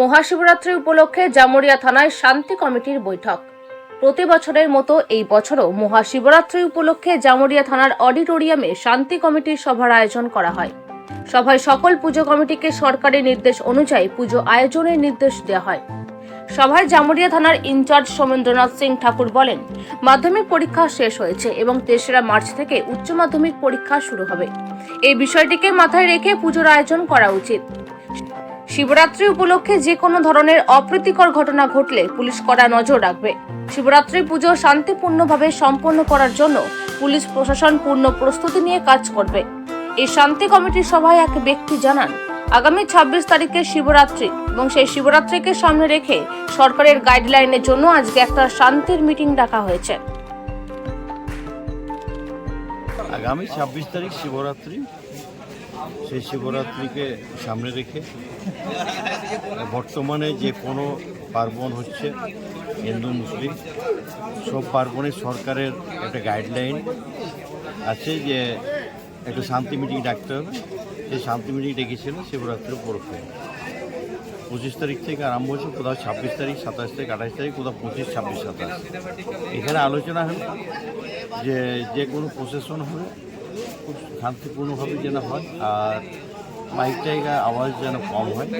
মহাশিবরাত্রি উপলক্ষে জামুরিয়া থানায় শান্তি কমিটির বৈঠক। প্রতি বছরের মতো এই বছরও মহাশিবরাত্রি উপলক্ষে জামুরিয়া থানার অডিটোরিয়ামে শান্তি কমিটির সভার আয়োজন করা হয়। সভায় সকল পুজো কমিটিকে সরকারি নির্দেশ অনুযায়ী পুজো আয়োজনের নির্দেশ দেওয়া হয়। সভায় জামুরিয়া থানার ইনচার্জ সোমেন্দ্রনাথ সিং ঠাকুর বলেন, মাধ্যমিক পরীক্ষা শেষ হয়েছে এবং ৩রা মার্চ থেকে উচ্চ মাধ্যমিক পরীক্ষা শুরু হবে। এই বিষয়টিকে মাথায় রেখে পুজোর আয়োজন করা উচিত। শিবরাত্রি উপলক্ষে যে কোনো ধরনের অপ্রীতিকর ঘটনা ঘটলে পুলিশ কড়া নজর রাখবে। শিবরাত্রি পুজো শান্তিপূর্ণভাবে সম্পন্ন করার জন্য পুলিশ প্রশাসন পূর্ণ প্রস্তুতি নিয়ে কাজ করবে। এই শান্তি কমিটির সভায় এক ব্যক্তি জানান, আগামী ২৬ তারিখে শিবরাত্রি এবং সেই শিবরাত্রিকে সামনে রেখে সরকারের গাইডলাইনের জন্য আজকে একটা শান্তির মিটিং ডাকা হয়েছে। আগামী ২৬ তারিখ শিবরাত্রি, সেই শিবরাত্রিকে সামনে রেখে বর্তমানে যে কোনো পার্বণ হচ্ছে হিন্দু মুসলিম সব পার্বণে সরকারের একটা গাইডলাইন আছে যে একটা শান্তি মিটিং ডাকতে হবে। সেই শান্তি মিটিং ডেকেছিল শিবরাত্রির উপলক্ষে। ২৫ তারিখ থেকে আরম্ভ হচ্ছে, কোথাও ২৬ তারিখ, ২৭ তারিখ, ২৮ তারিখ, কোথাও ২৫, ২৬, ২৭। এখানে আলোচনা হলো যে কোনো প্রসেশন হবে খুব শান্তিপূর্ণভাবে যেন হয়, আর মাইক টাইগার আওয়াজ যেন কম হয়।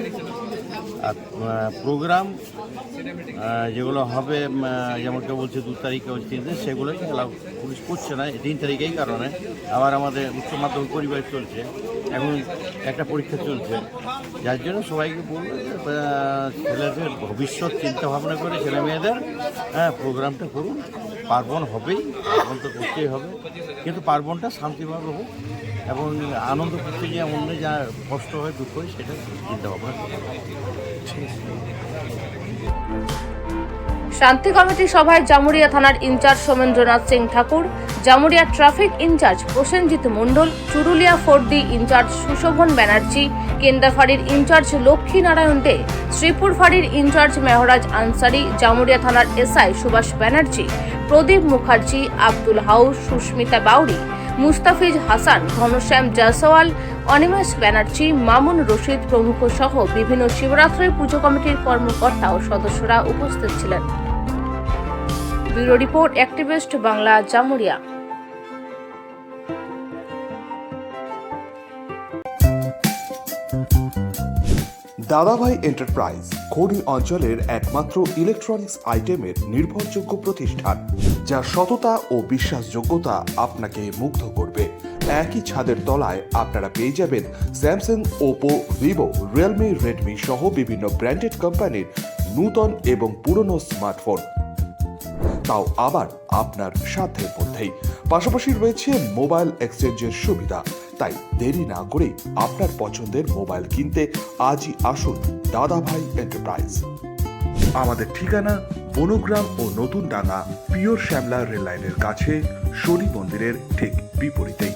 আর প্রোগ্রাম যেগুলো হবে, যেমন কেউ বলছে ২ তারিখে, ৩ তারিখ, সেগুলোই পুলিশ করছে না ৩ তারিখেই। কারণে আবার আমাদের উচ্চ মাধ্যমিক পরিবার চলছে, এখন একটা পরীক্ষা চলছে, যার জন্য সবাইকে বলবো ছেলেদের ভবিষ্যৎ চিন্তা ভাবনা করে ছেলে মেয়েদের প্রোগ্রামটা করুন। পার্বণ হবেই, পার্বণ তো করতেই হবে, কিন্তু পার্বণটা শান্তিভাবে হোক এবং আনন্দ করতে গিয়ে অন্য যা কষ্ট হয়, দুঃখ হয়, সেটা চিন্তা ভাবনা করতে হবে। শান্তি কমিটির সভায় জামুরিয়া থানার incharge Somendranath Singh Thakur, Jamuria traffic incharge Prasenjit Mondal, Churulia 4D incharge Sushovan Banerjee, কেন্দাফাড়ির ইনচার্জ লক্ষ্মী নারায়ণ দে, শ্রীপুর ফাঁড়ির ইনচার্জ মেহরাজ আনসারি, জামুরিয়া থানার এসআই সুভাষ ব্যানার্জি, প্রদীপ মুখার্জি, আব্দুল হাউস, সুস্মিতা বাউরি, মুস্তাফিজ হাসান, ঘনশ্যাম জয়সওয়াল, অনিমেষ ব্যানার্জি, মামুন রশিদ প্রমুখ সহ বিভিন্ন শিবরাত্রি পুজো কমিটির কর্মকর্তা ও সদস্যরা উপস্থিত ছিলেন। Bureau report, activist Bangla, Jamuria. দাদাভাই এন্টারপ্রাইজ খনি অঞ্চলের একমাত্র ইলেকট্রনিক্স আইটেমের নির্ভরযোগ্য প্রতিষ্ঠান, যার সততা ও বিশ্বাসযোগ্যতা আপনাকে মুগ্ধ করবে। একই ছাদের তলায় আপনারা পেয়ে যাবেন Samsung, Oppo, Vivo, Realme, Redmi সহ বিভিন্ন ব্র্যান্ডেড কোম্পানির নূতন এবং পুরনো স্মার্টফোন, তাও আবার আপনার সাধ্যের মধ্যেই। পাশাপাশি রয়েছে মোবাইল এক্সচেঞ্জের সুবিধা। তাই দেরি না করে আপনার পছন্দের মোবাইল কিনতে আজই আসুন দাদাভাই এন্টারপ্রাইজ। আমাদের ঠিকানা বনগ্রাম ও নতুন ডাঙ্গা, পিওর শ্যামলা রেল লাইনের কাছে, শনি মন্দিরের ঠিক বিপরীতেই।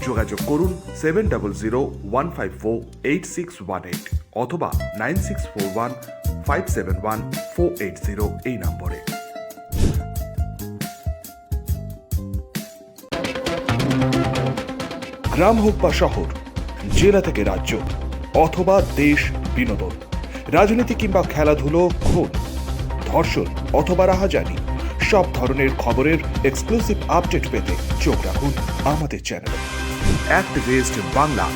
যোগাযোগ করুন 7001548618 অথবা 9641571480 এই নম্বরে। গ্রাম হোক বা শহর, জেলা থেকে রাজ্য অথবা দেশ, বিনোদন, রাজনীতি কিংবা খেলাধুলো, খুন, ধর্ষণ অথবা রাহাজানি, সব ধরনের খবরের এক্সক্লুসিভ আপডেট পেতে চোখ রাখুন আমাদের চ্যানেল অ্যাক্টিভিস্ট বাংলা।